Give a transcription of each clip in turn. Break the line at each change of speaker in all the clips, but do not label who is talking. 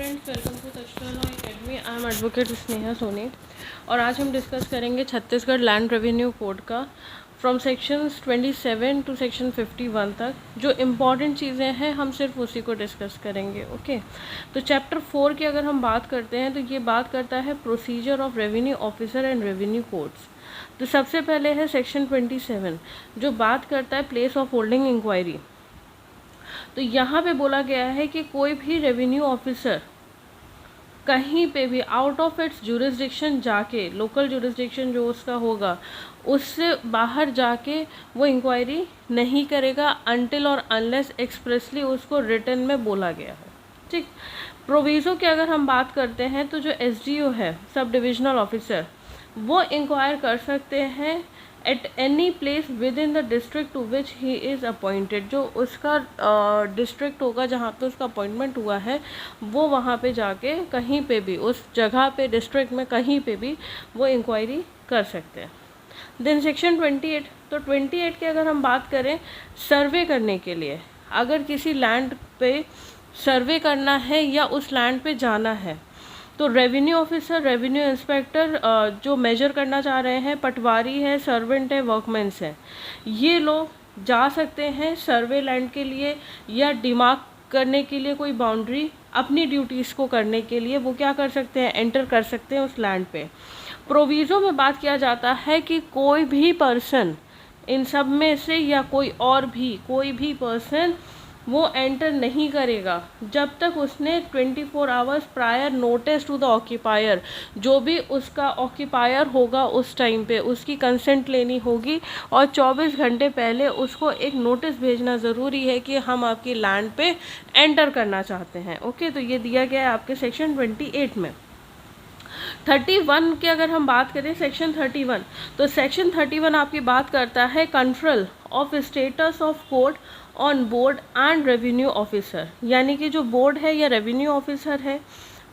Friends, welcome to Takshashila law academy. I am advocate Sneha Soni और आज हम डिस्कस करेंगे छत्तीसगढ़ लैंड रेवेन्यू कोड का फ्रॉम सेक्शंस 27 टू सेक्शन 51 तक। जो इम्पॉर्टेंट चीज़ें हैं हम सिर्फ उसी को डिस्कस करेंगे। ओके, तो चैप्टर 4 की अगर हम बात करते हैं तो ये बात करता है procedure of revenue officer and revenue codes. तो सबसे पहले है सेक्शन 27 जो बात करता है प्लेस ऑफ होल्डिंग इंक्वायरी। तो यहाँ पे बोला गया है कि कोई भी रेवेन्यू ऑफिसर कहीं पे भी आउट ऑफ इट्स जुरिस्डिक्शन जाके, लोकल जुरिस्डिक्शन जो उसका होगा उससे बाहर जाके वो इंक्वायरी नहीं करेगा अनटिल और अनलेस एक्सप्रेसली उसको रिटन में बोला गया है। ठीक, प्रोविज़ो की अगर हम बात करते हैं तो जो एसडीओ है, सब डिविजनल ऑफिसर, वो इंक्वायर कर सकते हैं at any place within the district to which he is appointed. जो उसका डिस्ट्रिक्ट होगा जहाँ पे उसका अपॉइंटमेंट हुआ है वो वहाँ पे जाके कहीं पे भी उस जगह पे, डिस्ट्रिक्ट में कहीं पे भी वो इंक्वायरी कर सकते हैं। देन सेक्शन 28, तो 28 की अगर हम बात करें सर्वे करने के लिए, अगर किसी लैंड पे सर्वे करना है या उस लैंड पे जाना है तो रेवेन्यू ऑफिसर, रेवेन्यू इंस्पेक्टर जो मेजर करना चाह रहे हैं, पटवारी है, सर्वेंट है, वर्कमैन्स है, ये लोग जा सकते हैं सर्वे लैंड के लिए या डिमार्क करने के लिए कोई बाउंड्री अपनी ड्यूटीज़ को करने के लिए वो क्या कर सकते हैं, एंटर कर सकते हैं उस लैंड पे। प्रोविज़ो में बात किया जाता है कि कोई भी पर्सन इन सब में से या कोई भी पर्सन वो एंटर नहीं करेगा जब तक उसने 24 hours prior notice to the occupier, जो भी उसका ऑक्यूपायर होगा उस टाइम पे उसकी कंसेंट लेनी होगी और 24 घंटे पहले उसको एक नोटिस भेजना ज़रूरी है कि हम आपकी लैंड पे एंटर करना चाहते हैं। ओके, तो ये दिया गया है आपके सेक्शन 28 में। 31 की अगर हम बात करें, सेक्शन 31, तो सेक्शन 31 आपकी बात करता है control of status of court on board and revenue officer. यानी कि जो बोर्ड है या रेवेन्यू ऑफिसर है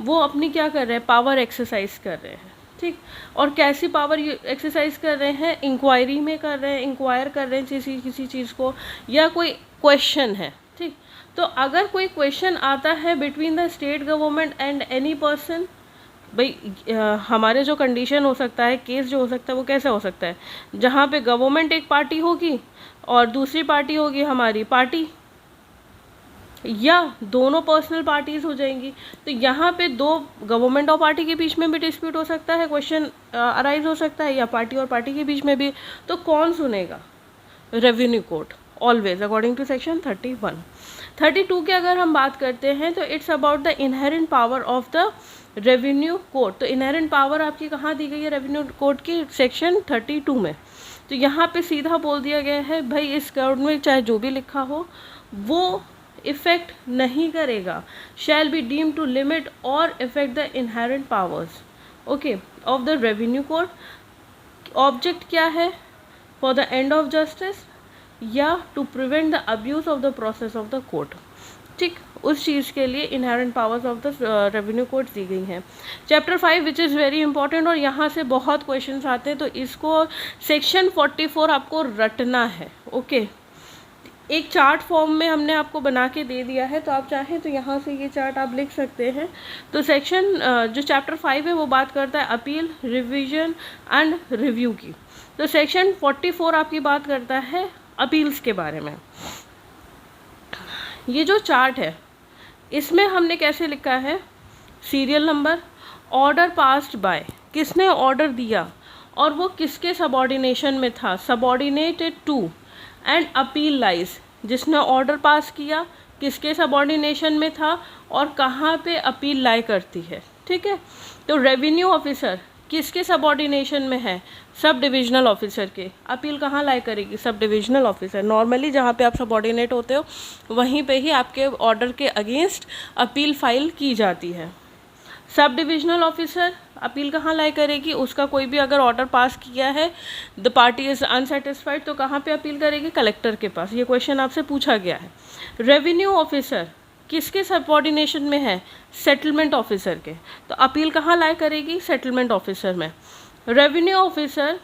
वो अपनी क्या कर रहे हैं, पावर एक्सरसाइज कर रहे हैं। ठीक, और कैसी पावर एक्सरसाइज कर रहे हैं, इंक्वायरी में कर रहे हैं, इंक्वायर कर रहे हैं किसी चीज़ को, या कोई क्वेश्चन है। ठीक, तो अगर कोई क्वेश्चन आता है between the state government and any person, भाई हमारे जो कंडीशन हो सकता है, केस जो हो सकता है वो कैसा हो सकता है, जहाँ पे गवर्नमेंट एक पार्टी होगी और दूसरी पार्टी होगी हमारी पार्टी, या दोनों पर्सनल पार्टीज हो जाएंगी। तो यहाँ पे दो गवर्नमेंट और पार्टी के बीच में भी डिस्प्यूट हो सकता है, क्वेश्चन अराइज हो सकता है, या पार्टी और पार्टी के बीच में भी। तो कौन सुनेगा, revenue court always according to section 31। 32 की अगर हम बात करते हैं तो it's about the inherent power of the revenue code. तो इनहेरेंट पावर आपकी कहाँ दी गई है रेवेन्यू कोड की, सेक्शन 32 में। तो यहाँ पे सीधा बोल दिया गया है भाई इस कोड में चाहे जो भी लिखा हो वो इफेक्ट नहीं करेगा, shall be deem to limit और effect the inherent powers okay of the revenue code. Object क्या है, for the end of justice या to prevent the abuse of the process of the court. ठीक, उस चीज़ के लिए inherent powers of the revenue codes दी गई हैं। Chapter 5 which is very important और यहाँ से बहुत क्वेश्चंस आते हैं, तो इसको सेक्शन 44 आपको रटना है। ओके, एक चार्ट फॉर्म में हमने आपको बना के दे दिया है, तो आप चाहें तो यहाँ से ये चार्ट आप लिख सकते हैं। तो सेक्शन जो चैप्टर 5 है वो बात करता है अपील, रिविजन एंड रिव्यू की। तो सेक्शन 44 आपकी बात करता है अपील्स के बारे में। ये जो चार्ट है इसमें हमने कैसे लिखा है, serial number, order passed by, किसने ऑर्डर दिया और वो किसके सबॉर्डिनेशन में था, subordinated to, and appeal lies, जिसने ऑर्डर पास किया किसके सबॉर्डिनेशन में था और कहाँ पे अपील लाई करती है। ठीक है, तो रेवेन्यू ऑफिसर किसके सबॉर्डिनेशन में है, सब डिविजनल ऑफिसर के। अपील कहाँ लाई करेगी, सब डिविजनल ऑफिसर। नॉर्मली जहाँ पे आप सबॉर्डिनेट होते हो वहीं पे ही आपके ऑर्डर के अगेंस्ट अपील फाइल की जाती है। सब डिविजनल ऑफिसर अपील कहाँ लाई करेगी, उसका कोई भी अगर ऑर्डर पास किया है, द पार्टी इज़ अनसेटिस्फाइड, तो कहाँ पे अपील करेगी, कलेक्टर के पास। ये क्वेश्चन आपसे पूछा गया है। रेवेन्यू ऑफिसर किसके सबऑर्डिनेशन में है, सेटलमेंट ऑफिसर के, तो अपील कहाँ लाई करेगी, सेटलमेंट ऑफिसर में। रेवेन्यू ऑफिसर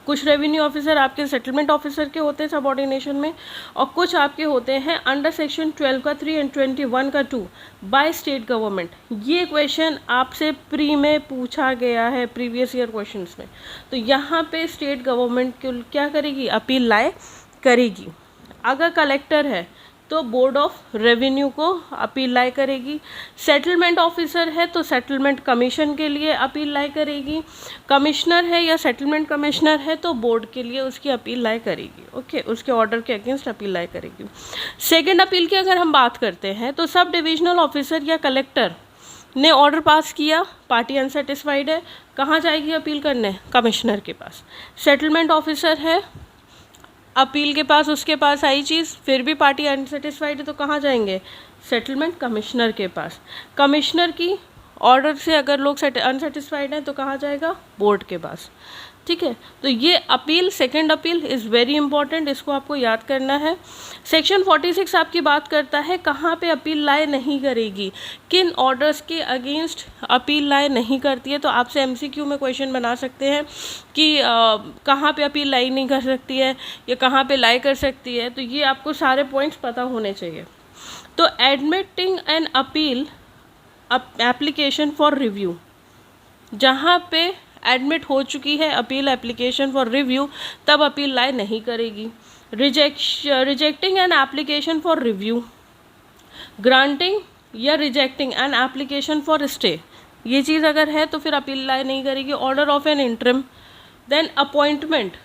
कुछ रेवेन्यू ऑफिसर आपके सेटलमेंट ऑफिसर के होते हैं सबऑर्डिनेशन में, और कुछ आपके होते हैं अंडर सेक्शन 12 का 3 एंड 21 का 2 बाय स्टेट गवर्नमेंट। ये क्वेश्चन आपसे प्री में पूछा गया है, प्रीवियस ईयर क्वेश्चंस में। तो यहाँ पे स्टेट गवर्नमेंट क्या करेगी, अपील लाए करेगी। अगर कलेक्टर है तो बोर्ड ऑफ रेवेन्यू को अपील लाए करेगी। सेटलमेंट ऑफिसर है तो सेटलमेंट कमीशन के लिए अपील लाए करेगी। कमिश्नर है या सेटलमेंट कमिश्नर है तो बोर्ड के लिए उसकी अपील लाए करेगी। ओके, उसके ऑर्डर के अगेंस्ट अपील लाए करेगी। सेकेंड अपील की अगर हम बात करते हैं तो सब डिविजनल ऑफिसर या कलेक्टर ने ऑर्डर पास किया, पार्टी अनसेटिस्फाइड है, कहाँ जाएगी अपील करने, कमिश्नर के पास। सेटलमेंट ऑफिसर है, अपील के पास उसके पास आई चीज़, फिर भी पार्टी अनसेटिस्फाइड है तो कहाँ जाएंगे, सेटलमेंट कमिश्नर के पास। कमिश्नर की ऑर्डर से अगर लोग अनसेटिस्फाइड हैं तो कहाँ जाएगा, बोर्ड के पास। ठीक है, तो ये appeal, second appeal is very important, इसको आपको याद करना है। सेक्शन 46 आपकी बात करता है कहाँ पे अपील लाए नहीं करेगी, किन ऑर्डर्स के अगेंस्ट अपील लाए नहीं करती है। तो आपसे एमसीक्यू में क्वेश्चन बना सकते हैं कि कहाँ पे अपील लाई नहीं कर सकती है या कहाँ पे लाई कर सकती है। तो ये आपको सारे पॉइंट्स पता होने चाहिए। तो admitting an appeal application for review, जहाँ पे एडमिट हो चुकी है अपील एप्लीकेशन फॉर रिव्यू, तब अपील लाए नहीं करेगी। Rejecting an application for review, granting या rejecting an application for stay, ये चीज़ अगर है तो फिर अपील लाए नहीं करेगी। Order of an interim, then appointment,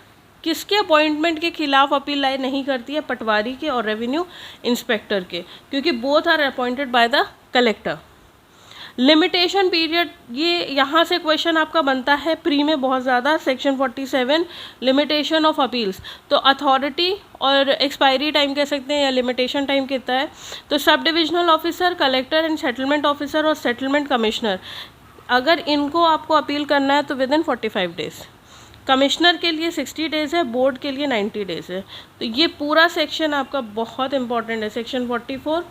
किसके अपॉइंटमेंट के खिलाफ अपील लाए नहीं करती है, पटवारी के और रेवेन्यू इंस्पेक्टर के, क्योंकि both are appointed by the collector. Limitation period, ये यहाँ से क्वेश्चन आपका बनता है प्री में बहुत ज़्यादा, सेक्शन 47 लिमिटेशन ऑफ अपील्स। तो अथॉरिटी और एक्सपायरी टाइम कह सकते हैं या लिमिटेशन टाइम कितना है। तो sub divisional officer, collector and settlement officer और सेटलमेंट कमिश्नर, अगर इनको आपको अपील करना है तो विद इन 45 डेज़। कमिश्नर के लिए 60 डेज़ है, बोर्ड के लिए 90 डेज़ है। तो ये पूरा सेक्शन आपका बहुत इंपॉर्टेंट है, सेक्शन 44,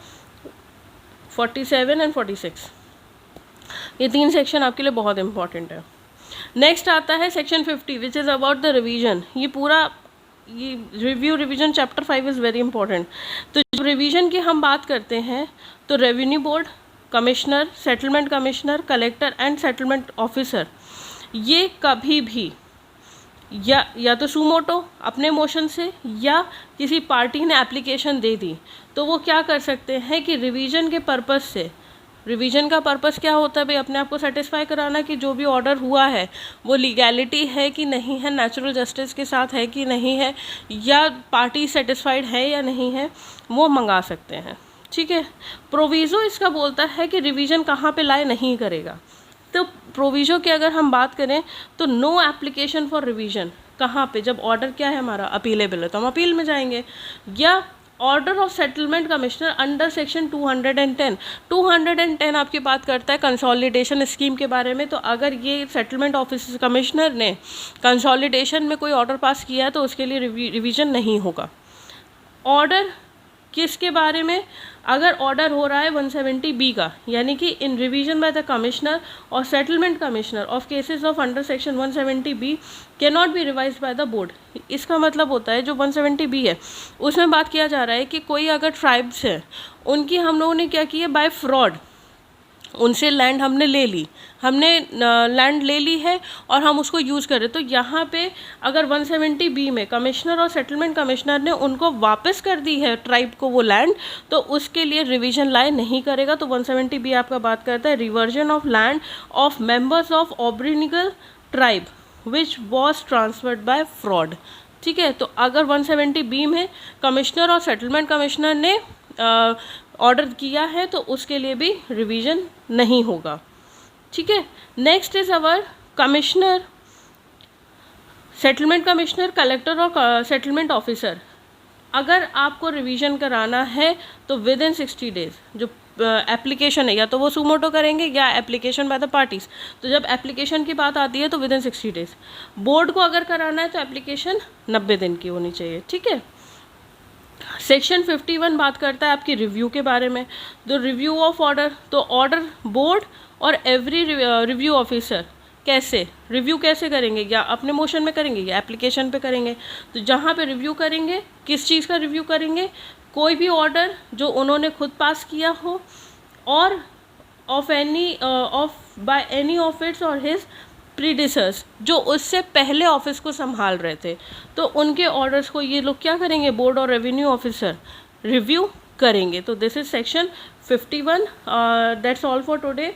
47 एंड 46, ये 3 सेक्शन आपके लिए बहुत इंपॉर्टेंट है। नेक्स्ट आता है section 50 which is about the revision. ये पूरा ये revision chapter 5 is very important. तो जब रिवीजन की हम बात करते हैं तो revenue board, commissioner, settlement commissioner, collector and settlement officer, ये कभी भी या तो सुमोटो अपने मोशन से या किसी पार्टी ने एप्लीकेशन दे दी तो वो क्या कर सकते हैं कि रिवीजन के पर्पस से, रिवीजन का पर्पस क्या होता है भाई, अपने आप को सेटिस्फाई कराना कि जो भी ऑर्डर हुआ है वो लीगैलिटी है कि नहीं है, नेचुरल जस्टिस के साथ है कि नहीं है, या पार्टी सेटिस्फाइड है या नहीं है, वो मंगा सकते हैं। ठीक है, प्रोविज़ो इसका बोलता है कि रिवीजन कहाँ पे लाए नहीं करेगा। तो प्रोविज़ो की अगर हम बात करें तो नो एप्लीकेशन फॉर रिवीजन, कहाँ पे, जब ऑर्डर क्या है हमारा अपीलेबल है तो हम अपील में जाएंगे। या order of settlement commissioner under section 210 आपकी बात करता है कंसोलिडेशन स्कीम के बारे में। तो अगर ये सेटलमेंट ऑफिस कमिश्नर ने कंसोलिडेशन में कोई ऑर्डर पास किया है तो उसके लिए रिवीजन नहीं होगा। ऑर्डर किसके बारे में, अगर ऑर्डर हो रहा है 170B का, यानी कि इन रिवीजन बाय द कमिश्नर और settlement commissioner of cases of under section 170B can not be revised by the board. इसका मतलब होता है जो 170B है उसमें बात किया जा रहा है कि कोई अगर ट्राइब्स है, उनकी हम लोगों ने क्या किया, बाय फ्रॉड उनसे लैंड हमने ले ली, हमने लैंड ले ली है और हम उसको यूज़ कर रहे। तो यहाँ पे अगर 170B में कमिश्नर और सेटलमेंट कमिश्नर ने उनको वापस कर दी है ट्राइब को वो लैंड, तो उसके लिए रिवीजन लाए नहीं करेगा। तो 170B आपका बात करता है reversion of land of members of aboriginal tribe which was transferred by fraud. ठीक है, तो अगर 170B में कमिश्नर और सेटलमेंट कमिश्नर ने ऑर्डर किया है तो उसके लिए भी रिवीजन नहीं होगा। ठीक है, next is our commissioner, settlement commissioner, collector और सेटलमेंट ऑफिसर। अगर आपको रिवीजन कराना है तो विद इन 60 डेज जो एप्लीकेशन है, या तो वो सुमोटो करेंगे या एप्लीकेशन बाय द पार्टीज। तो जब एप्लीकेशन की बात आती है तो विद इन 60 डेज। बोर्ड को अगर कराना है तो एप्लीकेशन 90 दिन की होनी चाहिए। ठीक है, सेक्शन 51 बात करता है आपकी रिव्यू के बारे में। तो रिव्यू ऑफ ऑर्डर, तो ऑर्डर बोर्ड और एवरी रिव्यू ऑफिसर कैसे रिव्यू कैसे करेंगे, या अपने मोशन में करेंगे या एप्लीकेशन पे करेंगे। तो जहाँ पे रिव्यू करेंगे, किस चीज़ का रिव्यू करेंगे, कोई भी ऑर्डर जो उन्होंने खुद पास किया हो और बाय एनी ऑफ इट्स और हिज प्रीडिसर्स, जो उससे पहले ऑफिस को संभाल रहे थे, तो उनके ऑर्डर्स को ये लोग क्या करेंगे, बोर्ड और रेवेन्यू ऑफिसर रिव्यू करेंगे। तो this is section 51. That's all for today.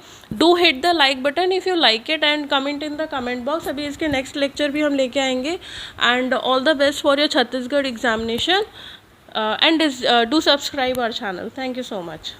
Do hit the like button if you like it and comment in the comment box. अभी इसके नेक्स्ट लेक्चर भी हम लेके आएंगे। And all the best for your Chhattisgarh examination, and do subscribe our channel. Thank you so much.